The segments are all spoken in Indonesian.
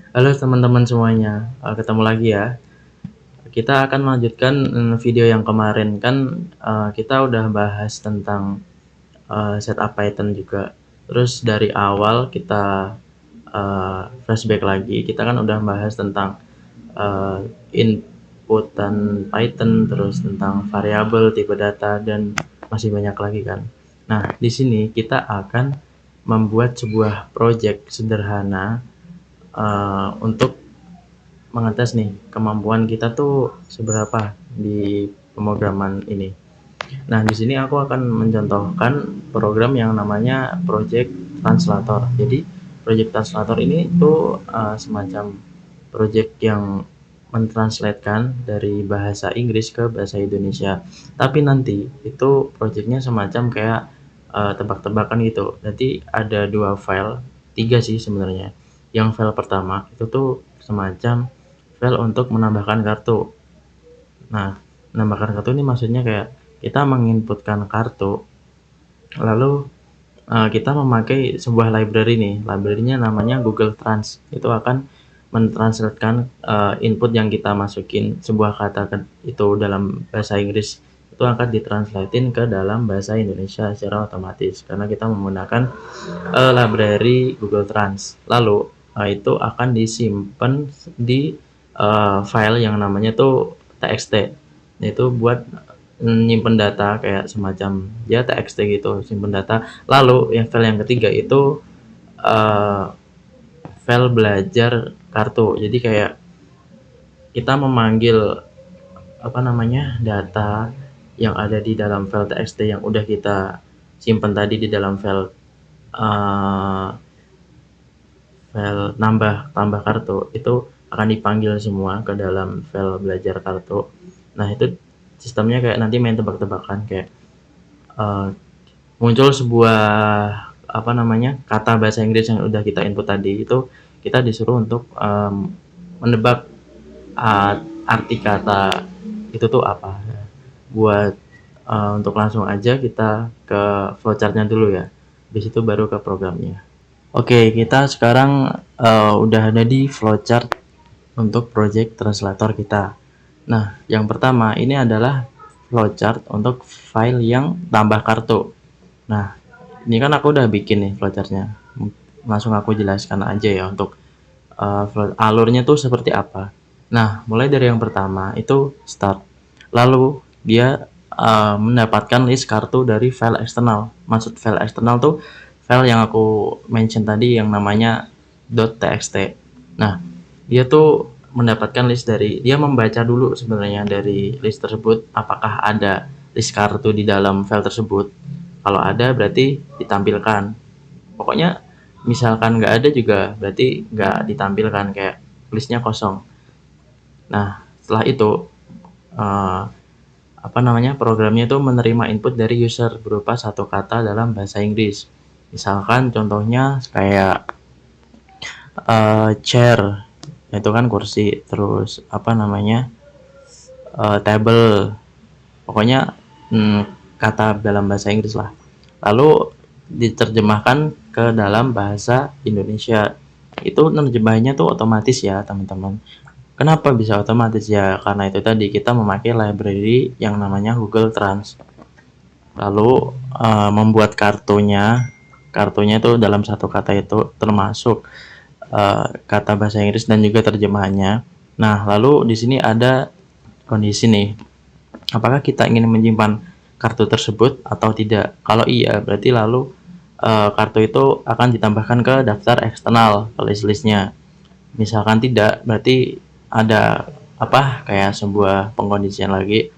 Halo teman-teman semuanya, ketemu lagi ya. Kita akan melanjutkan video yang kemarin kan, kita udah bahas tentang setup Python juga. Terus dari awal kita flashback lagi, kita kan udah bahas tentang uh, inputan Python, terus tentang variabel, tipe data, dan masih banyak lagi kan. Nah, di sini kita akan membuat sebuah project sederhana untuk mengetes nih kemampuan kita tuh seberapa di pemrograman ini. Nah, di sini aku akan mencontohkan program yang namanya Project Translator. Jadi, Project Translator ini tuh semacam project yang mentranslatekan dari bahasa Inggris ke bahasa Indonesia. Tapi nanti itu projectnya semacam kayak tebak-tebakan gitu. Jadi ada dua file, tiga sih sebenarnya. Yang file pertama itu tuh semacam file untuk menambahkan kartu. Nah, menambahkan kartu ini maksudnya kayak kita menginputkan kartu, lalu kita memakai sebuah library nih. Library-nya namanya Google Trans. Itu akan mentranslatekan input yang kita masukin sebuah kata itu dalam bahasa Inggris itu akan ditranslatein ke dalam bahasa Indonesia secara otomatis karena kita menggunakan library Google Trans. Lalu itu akan disimpan di file yang namanya tuh txt. Itu buat nyimpen data kayak semacam ya txt gitu, simpen data. Lalu yang file yang ketiga itu uh, file belajar kartu. Jadi kayak kita memanggil apa namanya data yang ada di dalam file txt yang udah kita simpan tadi di dalam uh, file tambah kartu itu akan dipanggil semua ke dalam file belajar kartu. Nah, itu sistemnya kayak nanti main tebak-tebakan kayak uh, muncul sebuah apa namanya kata bahasa Inggris yang udah kita input tadi itu kita disuruh untuk menebak arti kata itu tuh apa. Buat untuk langsung aja kita ke flowchartnya dulu ya. Habis itu baru ke programnya. Oke, kita sekarang udah ada di flowchart untuk project translator kita. Nah, yang pertama ini adalah flowchart untuk file yang tambah kartu. Nah, ini kan aku udah bikin nih flowchartnya. Langsung aku jelaskan aja ya untuk alurnya tuh seperti apa. Nah, mulai dari yang pertama itu start. Lalu dia mendapatkan list kartu dari file eksternal. Maksud file eksternal tuh file yang aku mention tadi yang namanya .txt. Nah, dia tuh mendapatkan list dari dia membaca dulu sebenarnya dari list tersebut apakah ada list kartu di dalam file tersebut. Kalau ada berarti ditampilkan. Pokoknya misalkan nggak ada juga berarti nggak ditampilkan kayak listnya kosong. Nah, setelah itu uh, apa namanya programnya itu menerima input dari user berupa satu kata dalam bahasa Inggris. Misalkan contohnya kayak chair itu kan kursi, terus apa namanya table, pokoknya kata dalam bahasa Inggris lah. Lalu diterjemahkan ke dalam bahasa Indonesia. Itu nerjemahnya tuh otomatis ya teman-teman. Kenapa bisa otomatis ya? Karena itu tadi kita memakai library yang namanya Google Trans. Lalu membuat kartunya itu dalam satu kata itu termasuk kata bahasa Inggris dan juga terjemahannya. Nah, lalu di sini ada kondisi nih. Apakah kita ingin menyimpan kartu tersebut atau tidak? Kalau iya, berarti lalu kartu itu akan ditambahkan ke daftar eksternal, ke list-listnya. Misalkan tidak, berarti ada apa kayak sebuah pengkondisian lagi.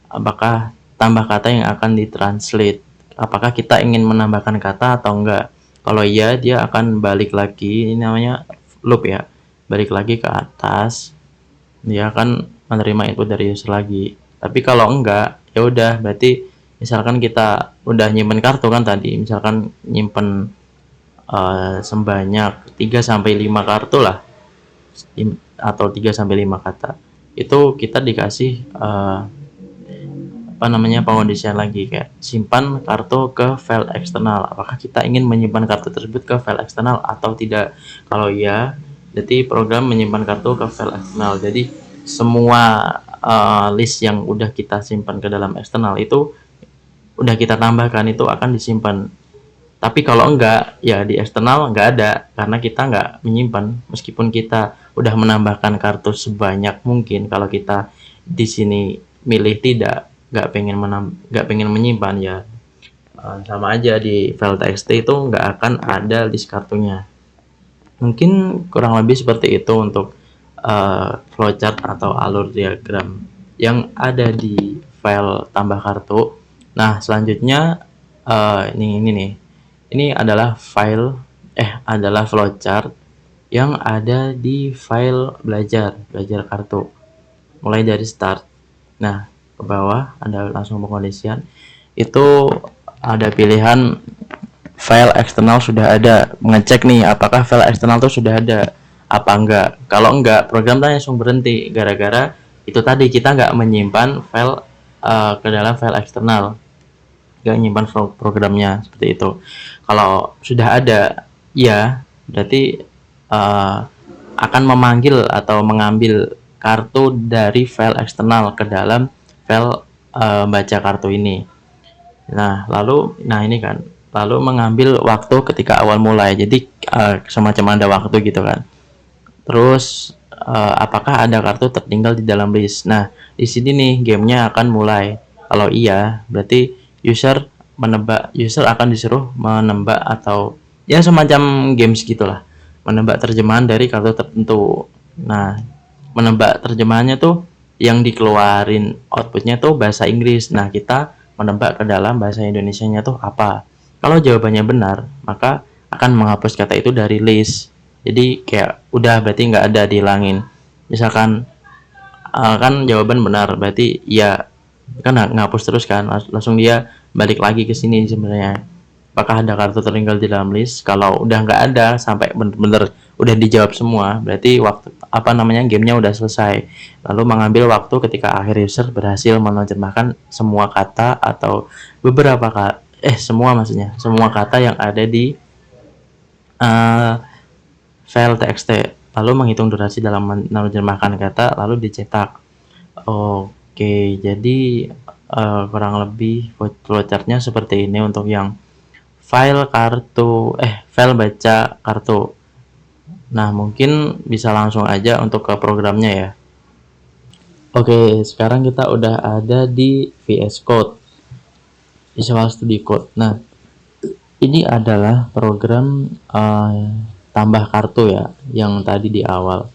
Apakah tambah kata yang akan ditranslate? Apakah kita ingin menambahkan kata atau enggak? Kalau iya, dia akan balik lagi. Ini namanya loop ya. Balik lagi ke atas. Dia akan menerima input dari user lagi. Tapi kalau enggak, ya udah berarti misalkan kita udah nyimpen kartu kan tadi, misalkan nyimpen sebanyak 3 sampai 5 kartu lah atau 3 sampai 5 kata. Itu kita dikasih apa namanya pengondisian lagi kayak simpan kartu ke file eksternal. Apakah kita ingin menyimpan kartu tersebut ke file eksternal atau tidak? Kalau iya, Jadi program menyimpan kartu ke file eksternal. Jadi semua list yang udah kita simpan ke dalam eksternal itu udah kita tambahkan itu akan disimpan. Tapi kalau enggak, ya di eksternal enggak ada karena kita enggak menyimpan. Meskipun kita udah menambahkan kartu sebanyak mungkin, kalau kita di sini milih tidak, enggak pengen menyimpan, ya sama aja di file txt itu enggak akan ada list kartunya. Mungkin kurang lebih seperti itu untuk flowchart atau alur diagram yang ada di file tambah kartu. Nah, selanjutnya ini nih. Ini adalah adalah flowchart yang ada di file belajar kartu. Mulai dari start. Nah, ke bawah ada langsung pengkondisian. Itu ada pilihan file eksternal sudah ada, mengecek nih apakah file eksternal itu sudah ada apa enggak. Kalau enggak, program langsung berhenti gara-gara itu tadi kita enggak menyimpan file ke dalam file eksternal, enggak menyimpan programnya seperti itu. Kalau sudah ada, ya berarti akan memanggil atau mengambil kartu dari file eksternal ke dalam file baca kartu ini. Nah, ini kan, lalu mengambil waktu ketika awal mulai. Jadi semacam ada waktu gitu kan. Terus apakah ada kartu tertinggal di dalam list? Nah, di sini nih gamenya akan mulai. Kalau iya, berarti user akan disuruh menebak atau ya semacam games gitulah. Menebak terjemahan dari kartu tertentu. Nah, menebak terjemahannya tuh yang dikeluarin outputnya tuh bahasa Inggris. Nah, kita menebak ke dalam bahasa Indonesianya tuh apa. Kalau jawabannya benar, maka akan menghapus kata itu dari list. Jadi kayak udah berarti nggak ada, dihilangin. Misalkan kan jawaban benar, berarti ya kan ngapus terus kan, langsung dia balik lagi ke sini sebenarnya. Apakah ada kartu tertinggal di dalam list? Kalau udah nggak ada sampai bener-bener udah dijawab semua, berarti gamenya udah selesai. Lalu mengambil waktu ketika akhir user berhasil menerjemahkan semua kata atau semua kata yang ada di file txt, lalu menghitung durasi dalam menerjemahkan kata, lalu dicetak. Oke, jadi kurang lebih flowchartnya seperti ini untuk yang file baca kartu. Nah, mungkin bisa langsung aja untuk ke programnya ya. Oke, sekarang kita udah ada di VS Code, Visual Studio Code. Nah, ini adalah program tambah kartu ya, yang tadi di awal.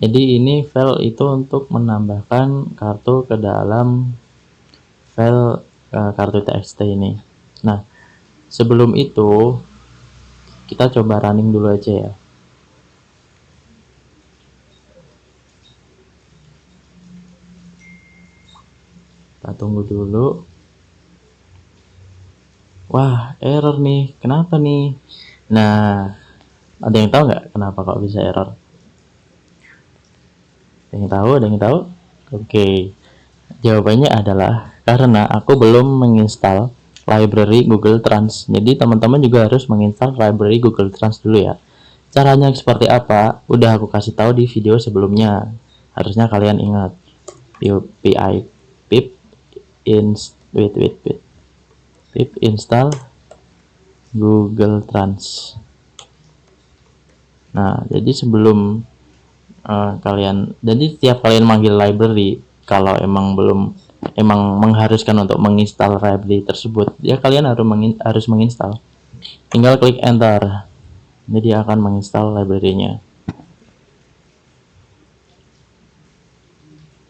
Jadi ini file itu untuk menambahkan kartu ke dalam file kartu txt ini. Nah, sebelum itu kita coba running dulu aja ya. Kita tunggu dulu. Wah, error nih. Kenapa nih? Nah, ada yang tahu nggak kenapa kok bisa error? Ada yang tahu? Oke. Jawabannya adalah karena aku belum menginstal library Google Trans. Jadi teman-teman juga harus menginstal library Google Trans dulu ya. Caranya seperti apa? Udah aku kasih tahu di video sebelumnya. Harusnya kalian ingat. pip install Google Trans. Nah, jadi sebelum jadi tiap kalian manggil library, kalau emang mengharuskan untuk menginstal library tersebut, ya kalian harus menginstal. Tinggal klik enter, jadi akan menginstal library-nya.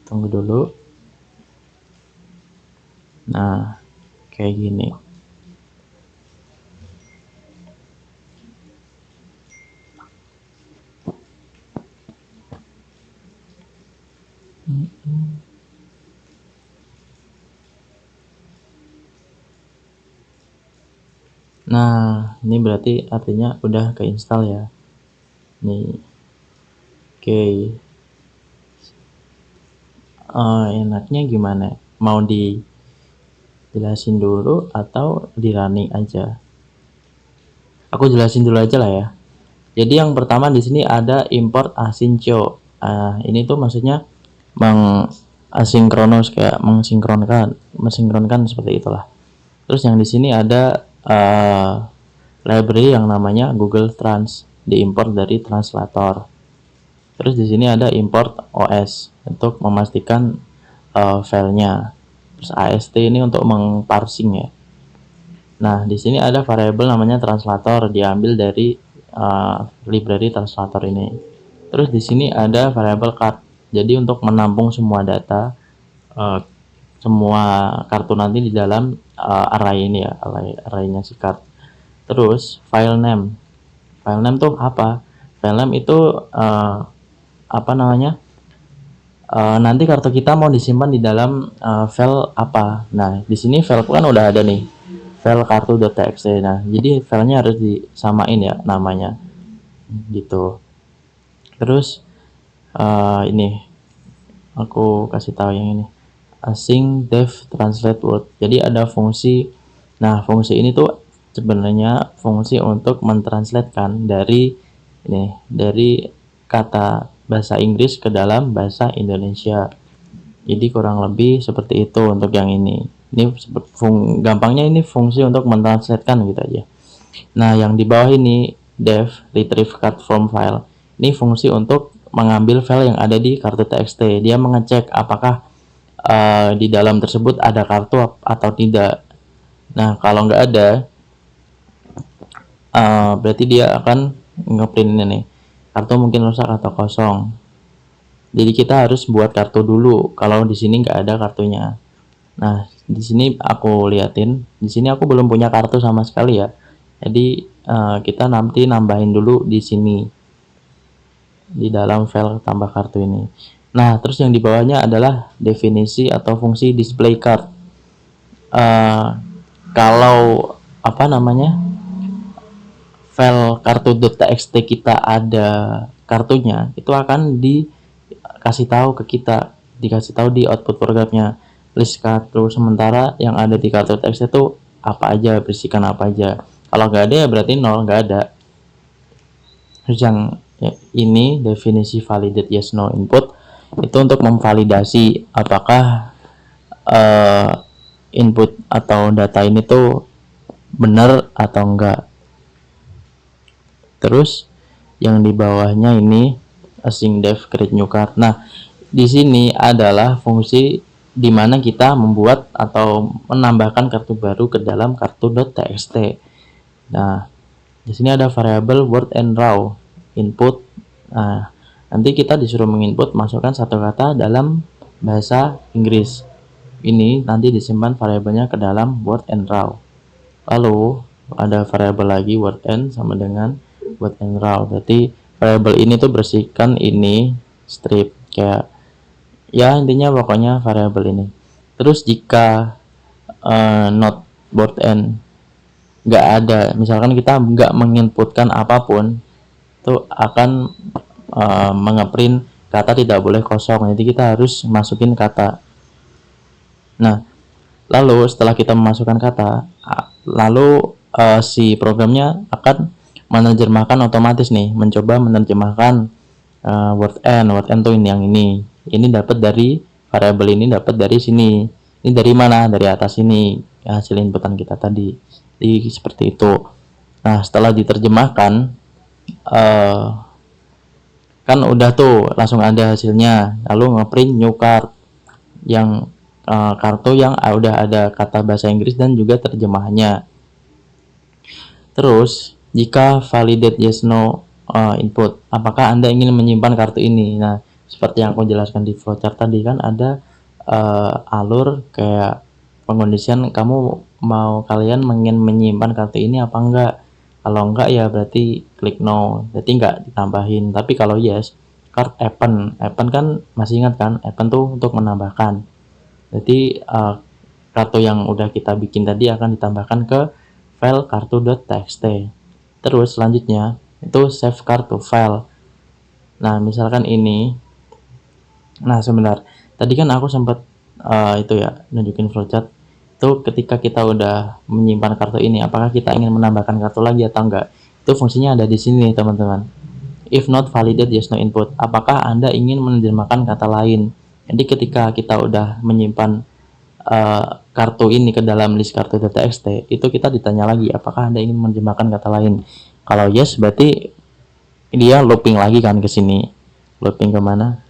Tunggu dulu. Nah, kayak gini. Nah, ini berarti artinya udah keinstall ya. Nih. Oke. Enaknya gimana? Mau dijelasin dulu atau di running aja? Aku jelasin dulu aja lah ya. Jadi yang pertama di sini ada import asyncio. Ini tuh maksudnya mengasinkronus, kayak mensinkronkan seperti itulah. Terus yang di sini ada library yang namanya Google Trans, diimport dari translator. Terus di sini ada import OS untuk memastikan filenya. Terus AST ini untuk mengparsing ya. Nah, di sini ada variabel namanya translator, diambil dari library translator ini. Terus di sini ada variabel card. Jadi untuk menampung semua data, semua kartu nanti di dalam array ini ya, arraynya si card. Terus file name. File name tuh apa? File name itu apa namanya? Nanti kartu kita mau disimpan di dalam file apa. Nah, di sini file kan udah ada nih, file kartu.txt. Nah, jadi filenya harus disamain ya namanya, gitu. Terus ini aku kasih tahu yang ini, async def translate word. Jadi ada fungsi. Nah, fungsi ini tuh sebenarnya fungsi untuk mentranslatekan dari kata bahasa Inggris ke dalam bahasa Indonesia. Jadi kurang lebih seperti itu untuk yang ini. Ini gampangnya ini fungsi untuk mentranslatekan gitu aja. Nah, yang di bawah ini def retrieve card from file. Ini fungsi untuk mengambil file yang ada di kartu TXT. Dia mengecek apakah di dalam tersebut ada kartu atau tidak. Nah, kalau nggak ada, berarti dia akan ngeprint ini nih, kartu mungkin rusak atau kosong. Jadi kita harus buat kartu dulu kalau di sini nggak ada kartunya. Nah, di sini aku liatin, di sini aku belum punya kartu sama sekali ya. Jadi kita nanti nambahin dulu di sini di dalam file tambah kartu ini. Nah, terus yang di bawahnya adalah definisi atau fungsi display card. Kalau apa namanya, file kartu.txt kita ada kartunya, itu akan dikasih tahu ke kita, dikasih tahu di output programnya, list kartu sementara yang ada di kartu txt itu apa aja, berisikan apa aja. Kalau nggak ada ya berarti nol, nggak ada. Terus yang ini definisi validate yes no input, itu untuk memvalidasi apakah input atau data ini tuh benar atau enggak. Terus yang di bawahnya ini async def create new card. Nah, di sini adalah fungsi di mana kita membuat atau menambahkan kartu baru ke dalam kartu.txt. Nah, di sini ada variabel word and raw input. Nah, nanti kita disuruh menginput masukkan satu kata dalam bahasa Inggris. Ini nanti disimpan variabelnya ke dalam word and raw. Lalu ada variabel lagi word and sama dengan word and raw. Berarti variabel ini tuh bersihkan ini strip, kayak ya intinya pokoknya variabel ini. Terus jika not word and nggak ada, misalkan kita nggak menginputkan apapun, itu akan mengeprint kata tidak boleh kosong. Jadi kita harus masukin kata. Nah, lalu setelah kita memasukkan kata, lalu si programnya akan menerjemahkan otomatis nih, mencoba menerjemahkan word end tuh yang ini dapat dari variabel ini, dapat dari sini. Ini dari mana? Dari atas ini, hasil inputan kita tadi. Jadi seperti itu. Nah, setelah diterjemahkan kan udah tuh langsung ada hasilnya. Lalu ngeprint new card yang kartu yang udah ada kata bahasa Inggris dan juga terjemahannya. Terus jika validate yes no input, apakah Anda ingin menyimpan kartu ini? Nah, seperti yang aku jelaskan di flowchart tadi, kan ada alur kayak pengondisian, kalian ingin menyimpan kartu ini apa enggak. Kalau enggak ya berarti klik no, berarti enggak ditambahin. Tapi kalau yes, card append kan masih ingat kan, append tuh untuk menambahkan. Jadi kartu yang udah kita bikin tadi akan ditambahkan ke file kartu.txt. Terus selanjutnya itu save kartu file. Nah, misalkan ini, nah sebentar, tadi kan aku sempat itu ya nunjukin flowchart itu ketika kita udah menyimpan kartu ini, apakah kita ingin menambahkan kartu lagi atau enggak. Itu Itu fungsinya ada di sini teman-teman. If not validate, yes no input. Apakah Anda ingin menerjemahkan kata lain? Jadi ketika kita udah menyimpan kartu ini ke dalam list kartu .txt, itu kita ditanya lagi apakah Anda ingin menerjemahkan kata lain. Kalau yes, berarti dia looping lagi kan ke sini. Looping kemana?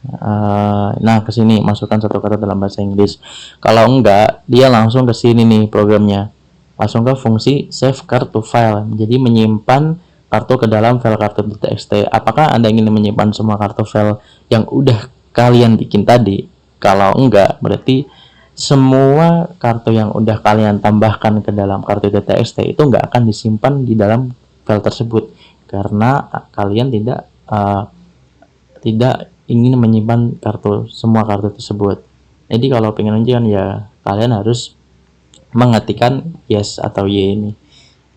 Nah, ke sini masukkan satu kata dalam bahasa Inggris. Kalau enggak, dia langsung ke sini nih programnya. Langsung ke fungsi save card to file. Jadi menyimpan kartu ke dalam file kartu .txt. Apakah Anda ingin menyimpan semua kartu file yang udah kalian bikin tadi? Kalau enggak, berarti semua kartu yang udah kalian tambahkan ke dalam kartu .txt itu nggak akan disimpan di dalam file tersebut karena kalian tidak ingin menyimpan semua kartu tersebut. Jadi kalau pengen ujian ya kalian harus mengetikkan yes atau y ini.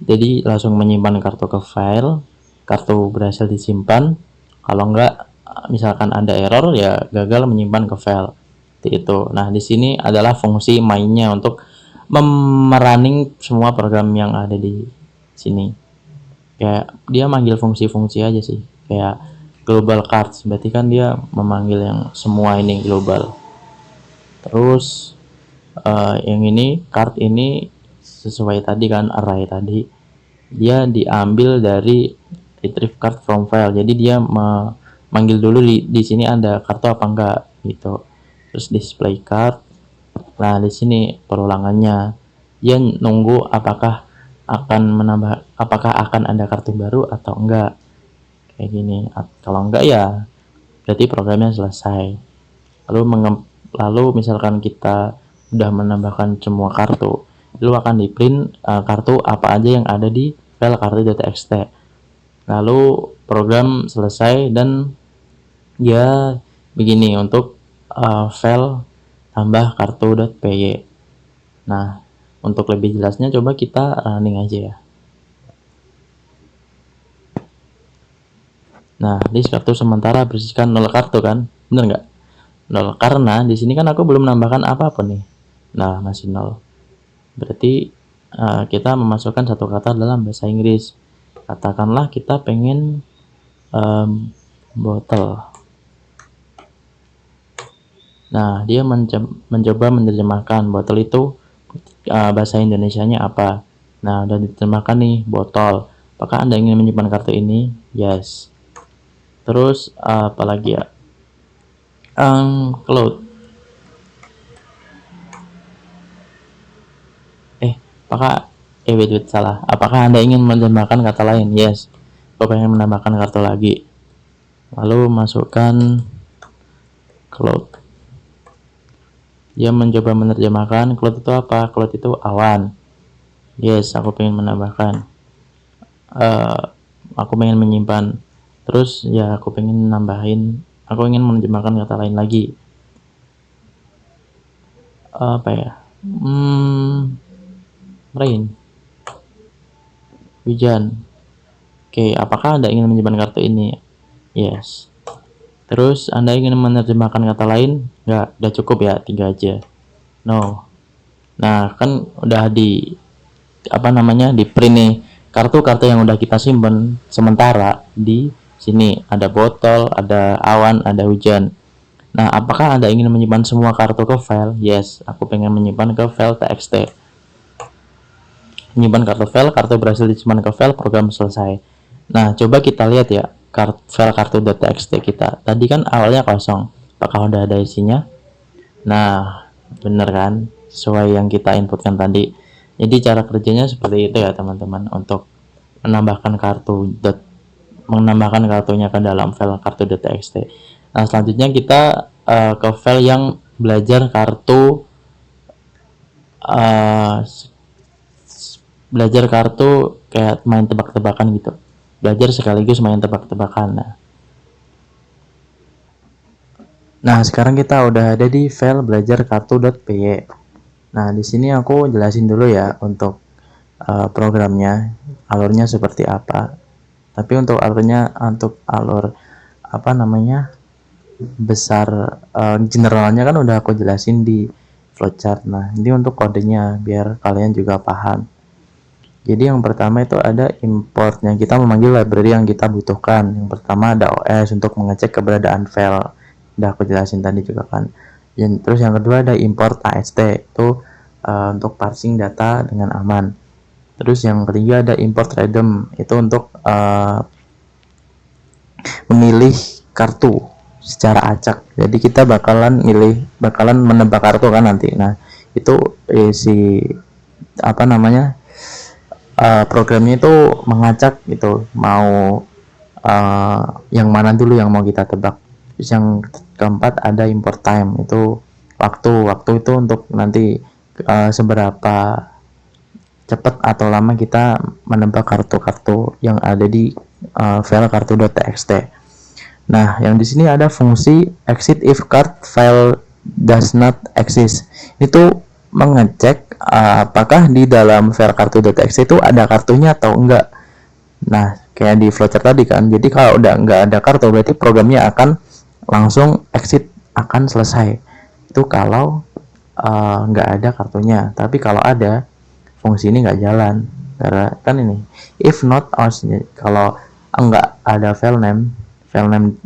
Jadi langsung menyimpan kartu ke file, kartu berhasil disimpan. Kalau enggak, misalkan ada error ya gagal menyimpan ke file. Itu. Nah, di sini adalah fungsi mainnya untuk memerunning semua program yang ada di sini. Kayak dia manggil fungsi-fungsi aja sih. Kayak global cards, berarti kan dia memanggil yang semua ini global. Terus yang ini card ini sesuai tadi kan array tadi, dia diambil dari retrieve card from file. Jadi dia memanggil dulu di sini ada kartu apa enggak gitu. Terus display card. Nah, di sini perulangannya dia nunggu apakah akan ada kartu baru atau enggak. Kayak gini. Kalau enggak ya berarti programnya selesai. Lalu misalkan kita udah menambahkan semua kartu, lalu akan di print kartu apa aja yang ada di file kartu .txt. Lalu program selesai dan ya begini untuk file tambah kartu.py. Nah, untuk lebih jelasnya coba kita running aja ya. Nah, list kartu sementara bersihkan 0 kartu kan? Bener nggak? 0 karena di sini kan aku belum menambahkan apapun nih. Nah, masih 0. Berarti kita memasukkan satu kata dalam bahasa Inggris. Katakanlah kita pengen botol. Nah, dia mencoba menerjemahkan botol itu bahasa Indonesianya apa. Nah, udah diterjemahkan nih, botol. Apakah Anda ingin menyimpan kartu ini? Yes. Terus apa lagi ya? Cloud. Wait, salah. Apakah Anda ingin menambahkan kata lain? Yes. Aku pengen menambahkan kartu lagi. Lalu masukkan cloud. Dia mencoba menerjemahkan cloud itu apa? Cloud itu awan. Yes, aku pengen menambahkan. Aku pengen menyimpan. Terus ya aku pengen nambahin. Aku ingin menerjemahkan kata lain lagi. Apa ya? Rain. Hujan. Oke, apakah Anda ingin menyimpan kartu ini? Yes. Terus Anda ingin menerjemahkan kata lain? Enggak, udah cukup ya, 3 aja. No. Nah, kan udah di print nih kartu-kartu yang udah kita simpen sementara di sini. Ada botol, ada awan, ada hujan. Nah, apakah Anda ingin menyimpan semua kartu ke file? Yes, aku pengen menyimpan ke file txt. Menyimpan kartu file, kartu berhasil disimpan ke file, program selesai. Nah, coba kita lihat ya file kartu.txt kita. Tadi kan awalnya kosong. Apakah udah ada isinya? Nah, bener kan? Sesuai yang kita inputkan tadi. Jadi cara kerjanya seperti itu ya teman-teman, untuk menambahkan kartunya ke dalam file kartu.txt. Nah, selanjutnya kita ke file yang belajar kartu kayak main tebak-tebakan gitu. Belajar sekaligus main tebak-tebakan. Nah, sekarang kita udah ada di file belajar kartu.py. Nah, di sini aku jelasin dulu ya untuk programnya, alurnya seperti apa. Tapi untuk alur besar generalnya kan udah aku jelasin di flowchart. Nah, ini untuk kodenya biar kalian juga paham. Jadi yang pertama itu ada importnya, kita memanggil library yang kita butuhkan. Yang pertama ada OS untuk mengecek keberadaan file, udah aku jelasin tadi juga kan. Terus yang kedua ada import AST, itu untuk parsing data dengan aman. Terus yang ketiga ada import random, itu untuk memilih kartu secara acak. Jadi kita bakalan menebak kartu kan nanti. Nah itu si apa namanya programnya itu mengacak gitu, mau yang mana dulu yang mau kita tebak. Terus yang keempat ada import time, itu waktu itu untuk nanti seberapa cepat atau lama kita menebak kartu-kartu yang ada di file kartu.txt. Nah, yang di sini ada fungsi exit if card file does not exist. Itu mengecek apakah di dalam file kartu.txt itu ada kartunya atau enggak. Nah, kayak di flowchart tadi kan. Jadi kalau udah enggak ada kartu, berarti programnya akan langsung exit, akan selesai. Itu kalau enggak ada kartunya. Tapi kalau ada, fungsi ini enggak jalan. Karena kan ini if not kalau enggak ada file name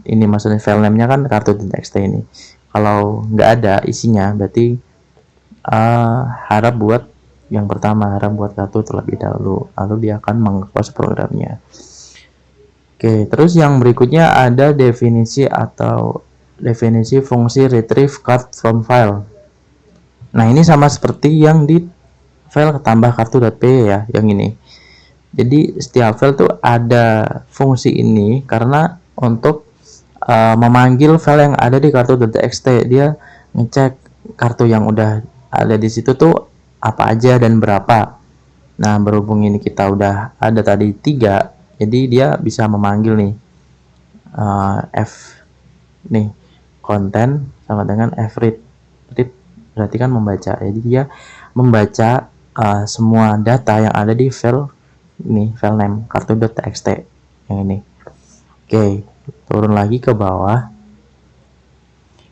ini, maksudnya file name-nya kan kartu.txt ini. Kalau nggak ada isinya, berarti harap buat yang pertama, harap buat kartu terlebih dahulu, lalu dia akan meng-close programnya. Oke, terus yang berikutnya ada definisi fungsi retrieve card from file. Nah, ini sama seperti yang di file tambah kartu.py ya, yang ini. Jadi setiap file tuh ada fungsi ini karena untuk memanggil file yang ada di kartu.txt. Dia ngecek kartu yang udah ada di situ tuh apa aja dan berapa. Nah, berhubung ini kita udah ada tadi 3, jadi dia bisa memanggil nih konten sama dengan read berarti kan membaca. Jadi dia membaca semua data yang ada di file name kartu.txt yang ini. Oke, turun lagi ke bawah.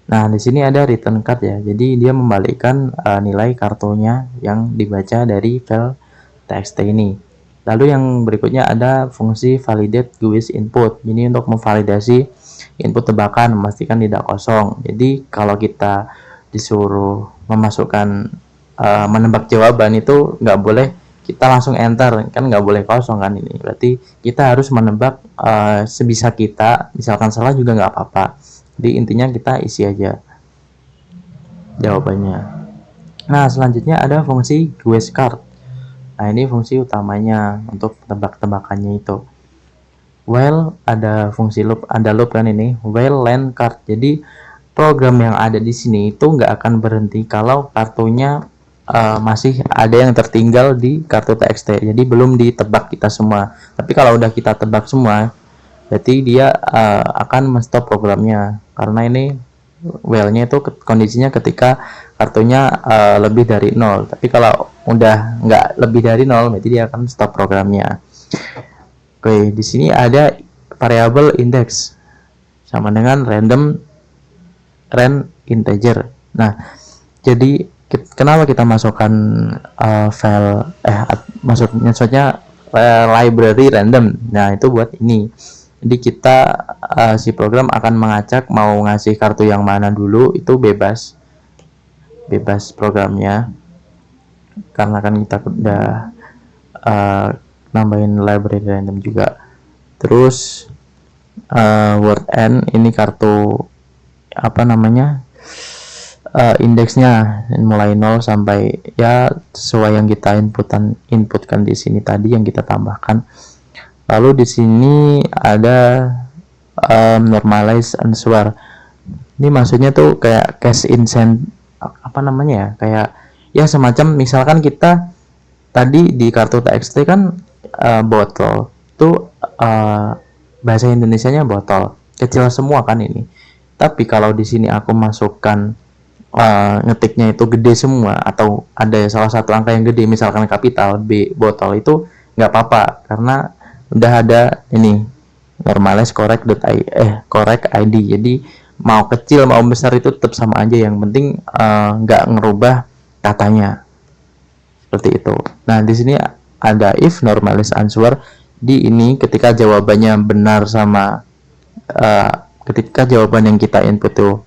Nah, di sini ada return card ya. Jadi dia membalikkan nilai kartunya yang dibaca dari file txt ini. Lalu yang berikutnya ada fungsi validate GUIS input. Ini untuk memvalidasi input tebakan, memastikan tidak kosong. Jadi kalau kita disuruh memasukkan menebak jawaban itu nggak boleh kita langsung enter, kan nggak boleh kosong kan ini. Berarti kita harus menebak sebisa kita, misalkan salah juga nggak apa-apa. Jadi intinya kita isi aja jawabannya. Nah, selanjutnya ada fungsi GUIS card. Nah, ini fungsi utamanya untuk tebak-tebakannya itu. While ada fungsi loop, kan ini. While len card. Jadi program yang ada di sini itu nggak akan berhenti kalau kartunya masih ada yang tertinggal di kartu txt. Jadi belum ditebak kita semua. Tapi kalau udah kita tebak semua, berarti dia akan menstop programnya. Karena ini while-nya itu kondisinya ketika kartunya lebih dari 0. Tapi kalau udah nggak lebih dari 0, berarti dia akan stop programnya. Oke, di sini ada variable index sama dengan random integer. Nah, jadi kenapa kita masukkan file maksudnya library random. Nah, itu buat ini. Jadi kita si program akan mengacak mau ngasih kartu yang mana dulu, itu bebas programnya. Karena kan kita udah nambahin library random juga. Terus word end ini kartu indeksnya mulai 0 sampai ya sesuai yang kita inputkan di sini tadi yang kita tambahkan. Lalu di sini ada normalize answer. Ini maksudnya tuh kayak cache in send kayak ya semacam misalkan kita tadi di kartu txt kan botol tuh bahasa Indonesianya botol kecil semua kan ini. Tapi kalau di sini aku masukkan ngetiknya itu gede semua atau ada salah satu angka yang gede, misalkan kapital B botol, itu nggak apa-apa karena udah ada ini normalize correct ID. Jadi mau kecil mau besar itu tetap sama aja, yang penting nggak ngerubah katanya seperti itu. Nah, di sini ada if normalis answer di ini ketika jawabannya benar sama ketika jawaban yang kita input tuh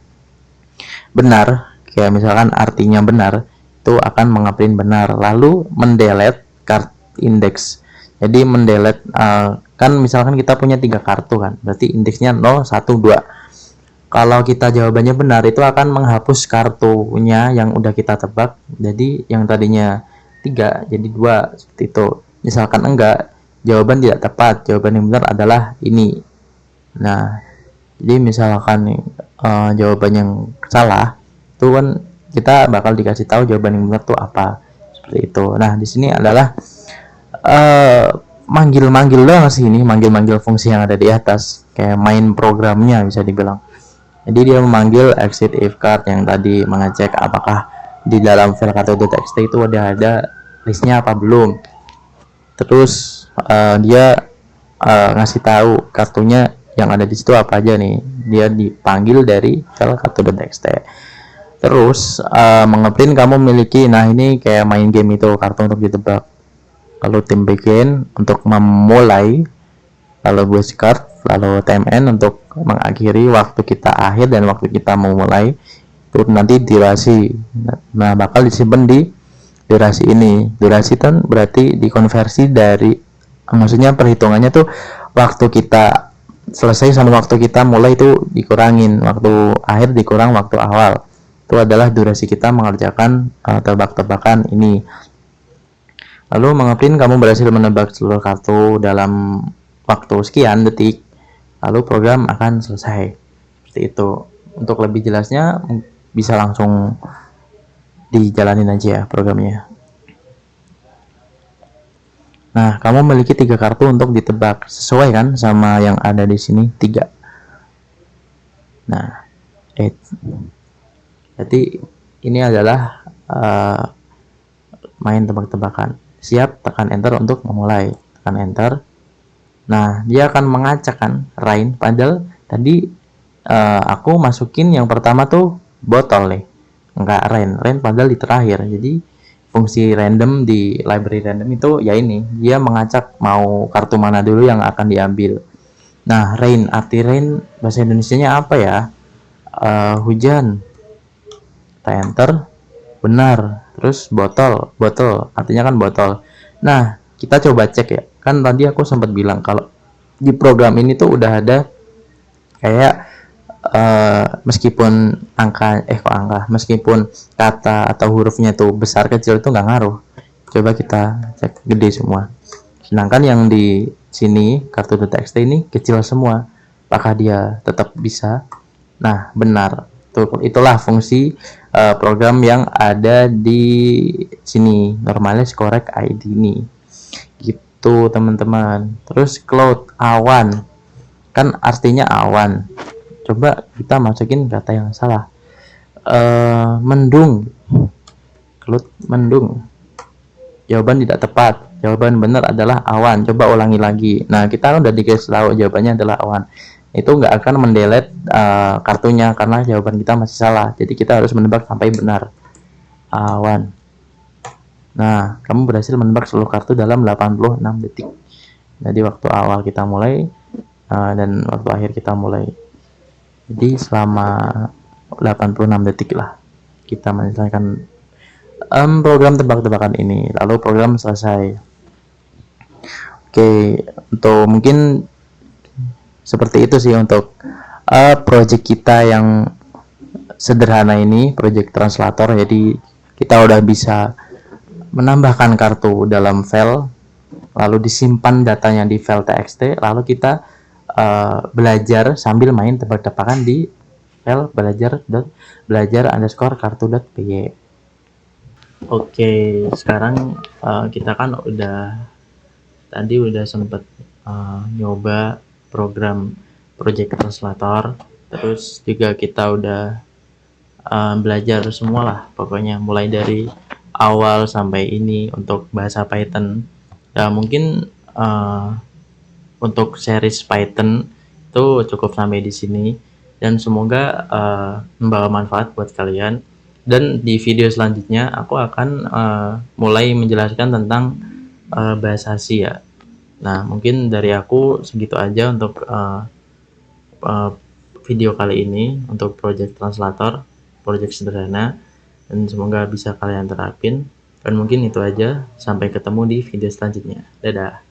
benar, kayak misalkan artinya benar, itu akan mengeprint benar, lalu mendelete card index. Jadi mendelete kan misalkan kita punya 3 kartu kan, berarti indeksnya 0, 1, 2. Kalau kita jawabannya benar, itu akan menghapus kartunya yang udah kita tebak, jadi yang tadinya 3 jadi 2, seperti itu. Misalkan enggak, jawaban tidak tepat, jawaban yang benar adalah ini. Nah, jadi misalkan jawaban yang salah, itu kan kita bakal dikasih tahu jawaban yang benar tuh apa, seperti itu. Nah, di sini adalah manggil-manggil doang sih, ini manggil-manggil fungsi yang ada di atas, kayak main programnya bisa dibilang. Jadi dia memanggil exit if card yang tadi mengecek apakah di dalam file kartu.txt itu udah ada listnya apa belum. Terus dia ngasih tahu kartunya yang ada di situ apa aja nih. Dia dipanggil dari file kartu.txt. Terus mengeprint kamu memiliki, nah ini kayak main game itu, kartu untuk ditebak. Lalu tim begin untuk memulai, lalu boost card, lalu time end untuk mengakhiri waktu kita akhir dan waktu kita memulai. Itu nanti durasi, nah bakal disimpan di durasi ini. Durasi kan berarti dikonversi dari, maksudnya perhitungannya tuh waktu kita selesai sama waktu kita mulai itu dikurangin, waktu akhir dikurang waktu awal. Itu adalah durasi kita mengerjakan tebak-tebakan ini. Lalu mengeprint kamu berhasil menebak seluruh kartu dalam waktu sekian detik, lalu program akan selesai. Seperti itu. Untuk lebih jelasnya bisa langsung dijalanin aja ya programnya. Nah, kamu memiliki 3 kartu untuk ditebak, sesuai kan sama yang ada di sini, 3. Nah, jadi ini adalah main tebak-tebakan. Siap, tekan enter untuk memulai. Tekan enter. Nah, dia akan mengacak kan rain, padahal tadi aku masukin yang pertama tuh botol nih, enggak rain padahal di terakhir. Jadi fungsi random di library random itu ya ini, dia mengacak mau kartu mana dulu yang akan diambil. Nah, rain, arti rain bahasa Indonesianya apa ya? Hujan. Kita enter, benar. Terus botol artinya kan botol. Nah, kita coba cek ya, kan tadi aku sempat bilang kalau di program ini tuh udah ada kayak meskipun meskipun kata atau hurufnya tuh besar kecil itu nggak ngaruh. Coba kita cek gede semua, sedangkan yang di sini kartu.txt ini kecil semua, apakah dia tetap bisa? Nah, benar. Itulah fungsi program yang ada di sini, normalis correct ID ini gitu teman-teman. Terus cloud, awan, kan artinya awan. Coba kita masukin kata yang salah, mendung, cloud, mendung. Jawaban tidak tepat, jawaban benar adalah awan. Coba ulangi lagi. Nah, kita udah dikasih tahu jawabannya adalah awan. Itu nggak akan mendelete kartunya karena jawaban kita masih salah. Jadi kita harus menebak sampai benar. Awan. Nah, kamu berhasil menebak seluruh kartu dalam 86 detik. Jadi waktu awal kita mulai dan waktu akhir kita mulai. Jadi selama 86 detik lah kita menyelesaikan program tebak-tebakan ini. Lalu program selesai. Oke, untuk mungkin seperti itu sih untuk project kita yang sederhana ini, project translator. Jadi kita udah bisa menambahkan kartu dalam file, lalu disimpan datanya di file txt, lalu kita belajar sambil main tebak-tebakan di file belajar_kartu.py. Oke, sekarang kita kan udah sempet nyoba program project translator, terus juga kita udah belajar semua lah pokoknya, mulai dari awal sampai ini untuk bahasa Python. Ya mungkin untuk series Python itu cukup sampai di sini, dan semoga membawa manfaat buat kalian. Dan di video selanjutnya aku akan mulai menjelaskan tentang bahasa Asia. Nah, mungkin dari aku segitu aja untuk eee, video kali ini untuk project translator, project sederhana, dan semoga bisa kalian terapin. Dan mungkin itu aja, sampai ketemu di video selanjutnya. Dadah.